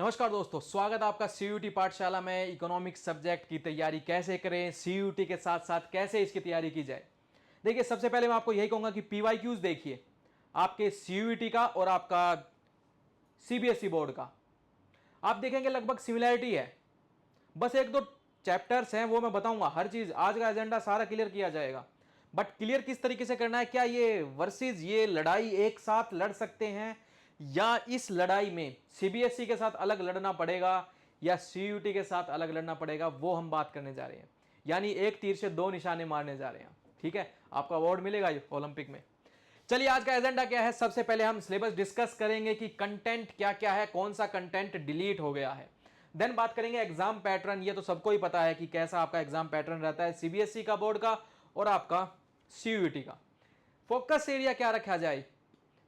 नमस्कार दोस्तों, स्वागत है आपका सीयूटी पाठशाला में। इकोनॉमिक्स सब्जेक्ट की तैयारी कैसे करें, सीयूटी के साथ साथ कैसे इसकी तैयारी की जाए। देखिए, सबसे पहले मैं आपको यही कहूंगा कि पीवाईक्यूज देखिए आपके सीयूटी का और आपका सीबीएसई बोर्ड का। आप देखेंगे लगभग सिमिलैरिटी है, बस एक दो चैप्टर्स हैं वो मैं बताऊंगा। हर चीज आज का एजेंडा सारा क्लियर किया जाएगा, बट क्लियर किस तरीके से करना है, क्या ये वर्सेस ये लड़ाई एक साथ लड़ सकते हैं या इस लड़ाई में सीबीएसई के साथ अलग लड़ना पड़ेगा या सीयूटी के साथ अलग लड़ना पड़ेगा, वो हम बात करने जा रहे हैं। यानी एक तीर से दो निशाने मारने जा रहे हैं। ठीक है, आपको अवार्ड मिलेगा ओलंपिक में। चलिए, आज का एजेंडा क्या है। सबसे पहले हम सिलेबस डिस्कस करेंगे कि कंटेंट क्या क्या है, कौन सा कंटेंट डिलीट हो गया है। देन बात करेंगे एग्जाम पैटर्न। ये तो सबको ही पता है कि कैसा आपका एग्जाम पैटर्न रहता है सीबीएसई का, बोर्ड का और आपका सीयूटी का। फोकस एरिया क्या रखा जाए,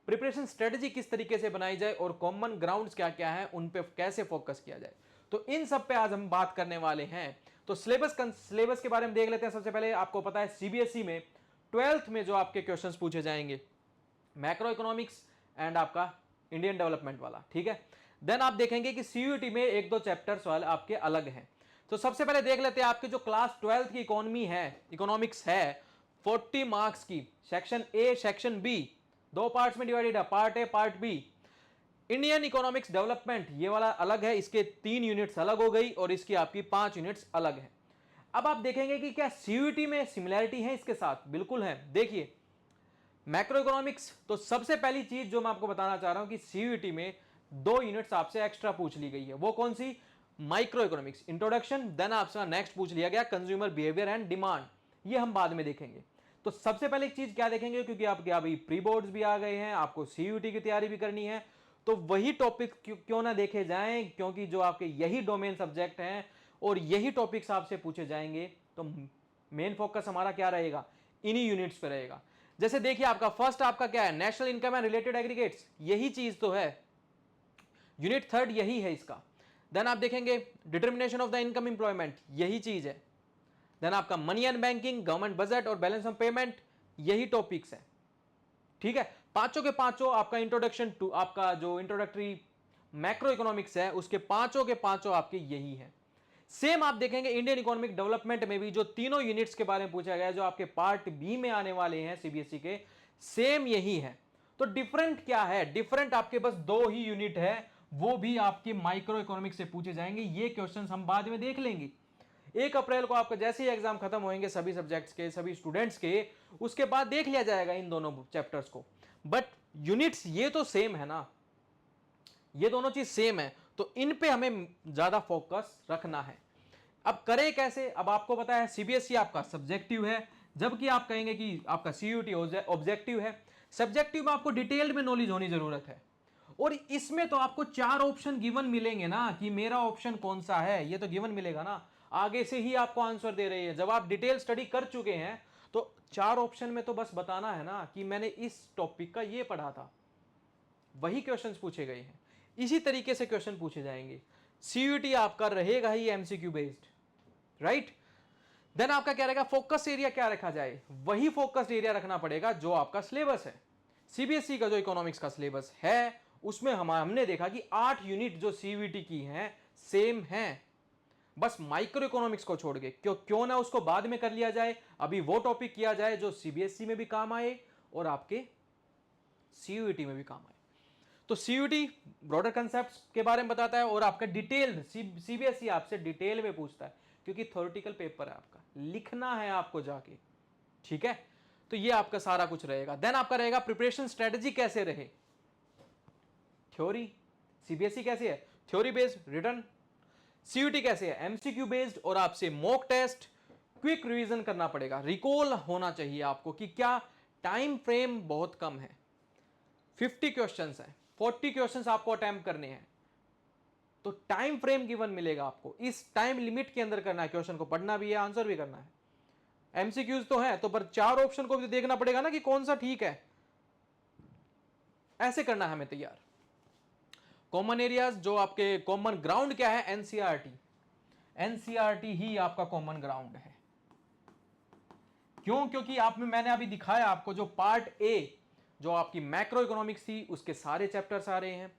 प्रिपरेशन स्ट्रेटजी किस तरीके से बनाई जाए और कॉमन ग्राउंड्स क्या क्या है, उन पे कैसे फोकस किया जाए। तो इन सब पे आज हम बात करने वाले हैं। तो सिलेबस के बारे में देख लेते हैं। सबसे पहले आपको पता है सीबीएसई में 12th में जो आपके क्वेश्चंस पूछे जाएंगे, मैक्रो इकोनॉमिक्स एंड आपका इंडियन डेवलपमेंट वाला। ठीक है, देन आप देखेंगे कि सीयूटी में एक दो चैप्टर्स वाले आपके अलग हैं। तो सबसे पहले देख लेते हैं आपके जो क्लास 12th की इकोनॉमिक्स है 40 मार्क्स की। सेक्शन ए सेक्शन बी दो पार्ट्स में डिवाइडेड है, part A part B. Indian economics development ये वाला अलग है, इसके 3 यूनिट्स अलग हो गई और इसकी आपकी 5 यूनिट्स अलग है। अब आप देखेंगे कि क्या सीयूटी में सिमिलैरिटी है इसके साथ, बिल्कुल है। देखिए, मैक्रो इकोनॉमिक्स, तो सबसे पहली चीज जो मैं आपको बताना चाह रहा हूं कि सीयूटी में 2 यूनिट्स आपसे एक्स्ट्रा पूछ ली गई है। वो कौन सी, माइक्रो इकोनॉमिक्स इंट्रोडक्शन, देन आपसे नेक्स्ट पूछ लिया गया कंज्यूमर बिहेवियर एंड डिमांड। ये हम बाद में देखेंगे। तो सबसे पहले एक चीज क्या देखेंगे, क्योंकि आपके अभी प्री बोर्ड्स भी आ गए हैं, आपको सीयूटी की तैयारी भी करनी है, तो वही टॉपिक क्यों ना देखे जाएं, क्योंकि जो आपके यही डोमेन सब्जेक्ट हैं और यही टॉपिक्स आपसे पूछे जाएंगे, तो मेन फोकस हमारा क्या रहेगा, इन्हीं यूनिट्स पे रहेगा। जैसे देखिए, आपका फर्स्ट आपका क्या है, national income and related aggregates, यही चीज तो है। यूनिट 3 यही है इसका। देन आप देखेंगे determination of the income employment, यही चीज है। देन आपका money and banking, government budget और बैलेंस ऑफ पेमेंट, यही टॉपिक्स है। ठीक है, पांचों के पांचों आपका इंट्रोडक्शन टू आपका जो इंट्रोडक्टरी मैक्रो इकोनॉमिक्स है, उसके पांचों के पांचों आपके यही है। सेम आप देखेंगे इंडियन इकोनॉमिक डेवलपमेंट में भी जो तीनों यूनिट्स के बारे में पूछा गया है, जो आपके पार्ट बी में आने वाले हैं सीबीएसई के, सेम यही है। तो डिफरेंट क्या है, डिफरेंट आपके बस 2 ही यूनिट है, वो भी आपके माइक्रो इकोनॉमिक्स से पूछे जाएंगे। ये क्वेश्चंस हम बाद में देख लेंगे। 1 अप्रैल को आपका जैसे ही एग्जाम खत्म होंगे सभी सब्जेक्ट्स के, सभी स्टूडेंट्स के, उसके बाद देख लिया जाएगा इन दोनों चैप्टर्स को। बट यूनिट्स ये तो सेम है ना, ये दोनों चीज सेम है, तो इन पे हमें ज्यादा फोकस रखना है। अब करें कैसे, अब आपको पता है सीबीएसई आपका सब्जेक्टिव है, जबकि आप कहेंगे कि आपका सीयूटी ऑब्जेक्टिव है। सब्जेक्टिव में आपको डिटेल्ड में नॉलेज होनी जरूरत है, और इसमें तो आपको 4 ऑप्शन गिवन मिलेंगे ना, कि मेरा ऑप्शन कौन सा है, ये तो गिवन मिलेगा ना, आगे से ही आपको आंसर दे रही है। जब आप डिटेल स्टडी कर चुके हैं तो 4 ऑप्शन में तो बस बताना है ना कि मैंने इस टॉपिक का ये पढ़ा था, वही क्वेश्चंस पूछे गए हैं। इसी तरीके से क्वेश्चन पूछे जाएंगे। सीयूटी आपका रहेगा ही एमसीक्यू बेस्ड, राइट। देन आपका क्या रहेगा, फोकस एरिया क्या रखा जाए, वही फोकस एरिया रखना पड़ेगा जो आपका सिलेबस है। सीबीएसई का जो इकोनॉमिक्स का सिलेबस है, उसमें हमने देखा कि 8 यूनिट जो सीयूटी की हैं सेम हैं, बस माइक्रो इकोनॉमिक्स को छोड़ के। क्यों ना उसको बाद में कर लिया जाए, अभी वो टॉपिक किया जाए जो सीबीएसई में भी काम आए और आपके सीयूटी में भी काम आए। तो सीयूटी ब्रॉडर कंसेप्ट्स के बारे में बताता है और आपका डिटेल्ड सीबीएसई आपसे डिटेल में पूछता है, क्योंकि थ्योरेटिकल पेपर है, आपका लिखना है आपको जाके। ठीक है, तो ये आपका सारा कुछ रहेगा। देन आपका रहेगा प्रिपरेशन स्ट्रेटजी कैसे रहे, थ्योरी। सीबीएसई कैसे है, थ्योरी बेस्ड रिटर्न। सीयूटी कैसे है, एमसीक्यू बेस्ड और आपसे मॉक टेस्ट, क्विक रिवीजन करना पड़ेगा, रिकॉल होना चाहिए आपको कि क्या टाइम फ्रेम बहुत कम है, 50 क्वेश्चंस है, 40 क्वेश्चंस आपको अटेम्प्ट करने हैं, तो टाइम फ्रेम गिवन मिलेगा आपको, इस टाइम लिमिट के अंदर करना है, क्वेश्चन को पढ़ना भी है, आंसर भी करना है। एमसीक्यूज तो है, तो पर 4 ऑप्शन को भी देखना पड़ेगा ना कि कौन सा ठीक है, ऐसे करना है हमें तैयार। कॉमन एरियाज, जो आपके कॉमन ग्राउंड क्या है, एनसीईआरटी। एनसीईआरटी ही आपका कॉमन ग्राउंड है। क्यों, क्योंकि मैंने अभी दिखाया आपको जो पार्ट ए जो आपकी मैक्रो इकोनॉमिक्स थी, उसके सारे चैप्टर्स आ रहे हैं।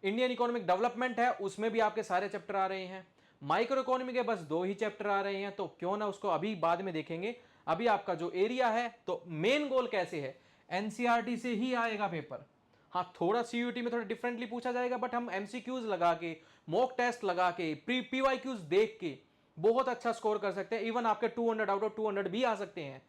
इंडियन इकोनॉमिक डेवलपमेंट है, उसमें भी आपके सारे चैप्टर आ रहे हैं। माइक्रो इकोनॉमी के बस 2 ही चैप्टर आ रहे हैं, तो क्यों ना उसको अभी बाद में देखेंगे। अभी आपका जो एरिया है, तो मेन गोल कैसे है, एनसीईआरटी से ही आएगा पेपर। हाँ, थोड़ा सीयूटी में थोड़ा डिफरेंटली पूछा जाएगा, बट हम एमसीक्यूज लगा के, मॉक टेस्ट लगा के, पीवाईक्यूज देख के बहुत अच्छा स्कोर कर सकते हैं। इवन आपके 200 आउट ऑफ 200 भी आ सकते हैं।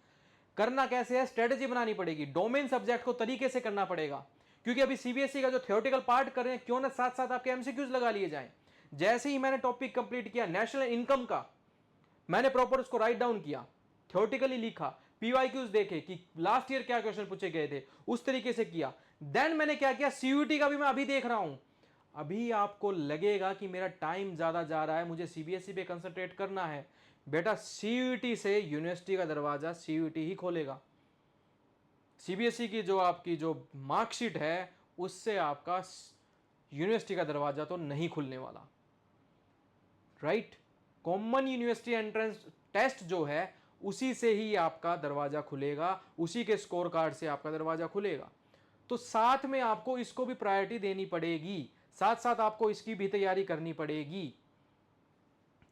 करना कैसे है, स्ट्रेटेजी बनानी पड़ेगी, डोमेन सब्जेक्ट को तरीके से करना पड़ेगा। क्योंकि अभी सीबीएसई का जो थ्योरेटिकल पार्ट कर रहे हैं, क्यों ना साथ साथ आपके एमसीक्यूज लगा लिए जाएं। जैसे ही मैंने टॉपिक कंप्लीट किया नेशनल इनकम का, मैंने प्रॉपर उसको राइट डाउन किया, थ्योरेटिकली लिखा, पीवाईक्यूज देखे कि लास्ट ईयर क्या क्वेश्चन पूछे गए थे, उस तरीके से किया। देन मैंने क्या किया, सीयूटी का भी मैं अभी देख रहा हूं। अभी आपको लगेगा कि मेरा टाइम ज्यादा जा रहा है, मुझे सीबीएसई पे कंसंट्रेट करना है। बेटा, सीयूटी से यूनिवर्सिटी का दरवाजा सीयूटी ही खोलेगा। सीबीएसई की जो आपकी जो मार्कशीट है, उससे आपका यूनिवर्सिटी का दरवाजा तो नहीं खुलने वाला। Right, common university entrance test जो है, उसी से ही आपका दरवाजा खुलेगा, उसी के स्कोर कार्ड से आपका दरवाजा खुलेगा। तो साथ में आपको इसको भी प्रायोरिटी देनी पड़ेगी, साथ साथ आपको इसकी भी तैयारी करनी पड़ेगी।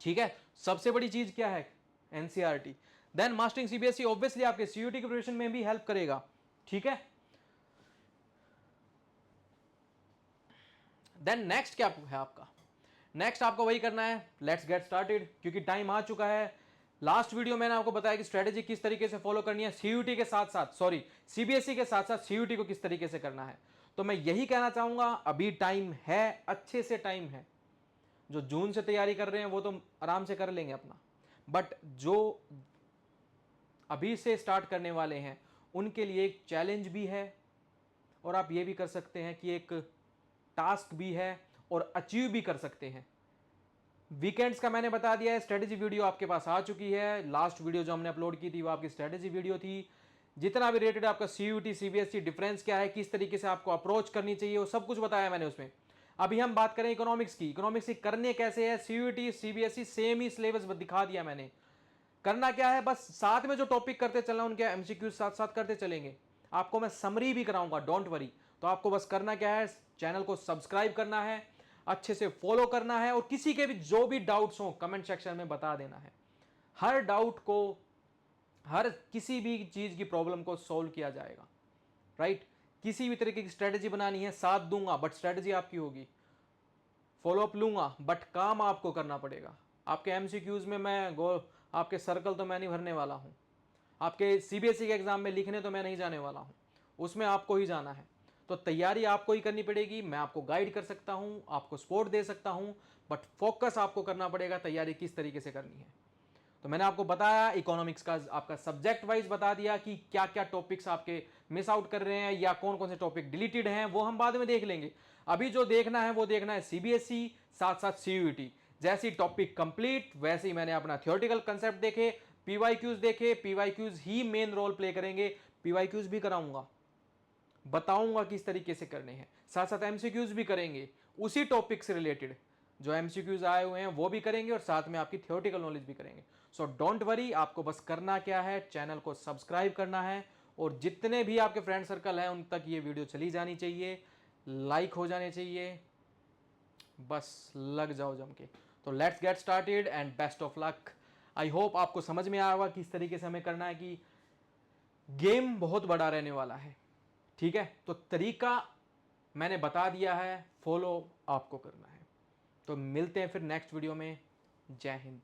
ठीक है, सबसे बड़ी चीज क्या है, NCERT. Then mastering CBSE obviously आपके सीयूटी के प्रिपरेशन में भी हेल्प करेगा। ठीक है, देन नेक्स्ट क्या है आपका, नेक्स्ट आपको वही करना है, लेट्स गेट स्टार्टेड, क्योंकि टाइम आ चुका है। लास्ट वीडियो मैंने आपको बताया कि स्ट्रेटेजी किस तरीके से फॉलो करनी है, सीयूटी के साथ साथ, सॉरी, सीबीएसई के साथ साथ सीयूटी को किस तरीके से करना है। तो मैं यही कहना चाहूंगा, अभी टाइम है, अच्छे से टाइम है। जो जून से तैयारी कर रहे हैं वो तो आराम से कर लेंगे अपना, बट जो अभी से स्टार्ट करने वाले हैं उनके लिए एक चैलेंज भी है, और आप ये भी कर सकते हैं कि एक टास्क भी है, और अचीव भी कर सकते हैं। वीकेंड्स का मैंने बता दिया है, स्ट्रेटेजी वीडियो आपके पास आ चुकी है। लास्ट वीडियो जो हमने अपलोड की थी वो आपकी स्ट्रेटेजी वीडियो थी। जितना भी रेटेड आपका सीयूटी सीबीएसई डिफरेंस क्या है, किस तरीके से आपको अप्रोच करनी चाहिए, वो सब कुछ बताया मैंने उसमें। अभी हम बात करें इकोनॉमिक्स की, इकोनॉमिक्स की करने कैसे है, सीयूटी सीबीएसई सेम ही सिलेबस दिखा दिया मैंने। करना क्या है, बस साथ में जो टॉपिक करते चलना, उनके एमसीक्यू साथ साथ करते चलेंगे। आपको मैं समरी भी कराऊंगा, डोंट वरी। तो आपको बस करना क्या है, चैनल को सब्सक्राइब करना है, अच्छे से फॉलो करना है, और किसी के भी जो भी डाउट्स हो कमेंट सेक्शन में बता देना है। हर डाउट को, हर किसी भी चीज की प्रॉब्लम को सॉल्व किया जाएगा। राइट, किसी भी तरीके की स्ट्रेटेजी बनानी है, साथ दूंगा, बट स्ट्रेटेजी आपकी होगी, फॉलोअप लूंगा, बट काम आपको करना पड़ेगा। आपके एमसीक्यूज में मैं आपके सर्कल तो मैं नहीं भरने वाला हूं, आपके सीबीएसई के एग्जाम में लिखने तो मैं नहीं जाने वाला हूं, उसमें आपको ही जाना है। तो तैयारी आपको ही करनी पड़ेगी। मैं आपको गाइड कर सकता हूं, आपको सपोर्ट दे सकता हूं, बट फोकस आपको करना पड़ेगा, तैयारी किस तरीके से करनी है। तो मैंने आपको बताया, इकोनॉमिक्स का आपका सब्जेक्ट वाइज बता दिया कि क्या क्या टॉपिक्स आपके मिस आउट कर रहे हैं, या कौन कौन से टॉपिक डिलीटेड हैं, वो हम बाद में देख लेंगे। अभी जो देखना है वो देखना है सीबीएसई, साथ साथ सीयूईटी। जैसी टॉपिक कंप्लीट, वैसे ही मैंने अपना थियोरेटिकल कंसेप्ट देखे, पीवाईक्यूज देखे, पीवाईक्यूज ही मेन रोल प्ले करेंगे। पीवाईक्यूज भी कराऊंगा, बताऊंगा किस तरीके से करने हैं, साथ साथ एमसीक्यूज भी करेंगे उसी टॉपिक से रिलेटेड। जो एमसीक्यूज आए हुए हैं वो भी करेंगे, और साथ में आपकी थियोरेटिकल नॉलेज भी करेंगे। सो डोंट वरी, आपको बस करना क्या है, चैनल को सब्सक्राइब करना है, और जितने भी आपके फ्रेंड सर्कल हैं उन तक ये वीडियो चली जानी चाहिए, लाइक हो जाने चाहिए, बस लग जाओ जम के। तो let's get started and best of luck. I hope आपको समझ में आया होगा किस तरीके से हमें करना है, कि गेम बहुत बड़ा रहने वाला है। ठीक है, तो तरीका मैंने बता दिया है, फॉलो आपको करना है। तो मिलते हैं फिर नेक्स्ट वीडियो में। जय हिंद।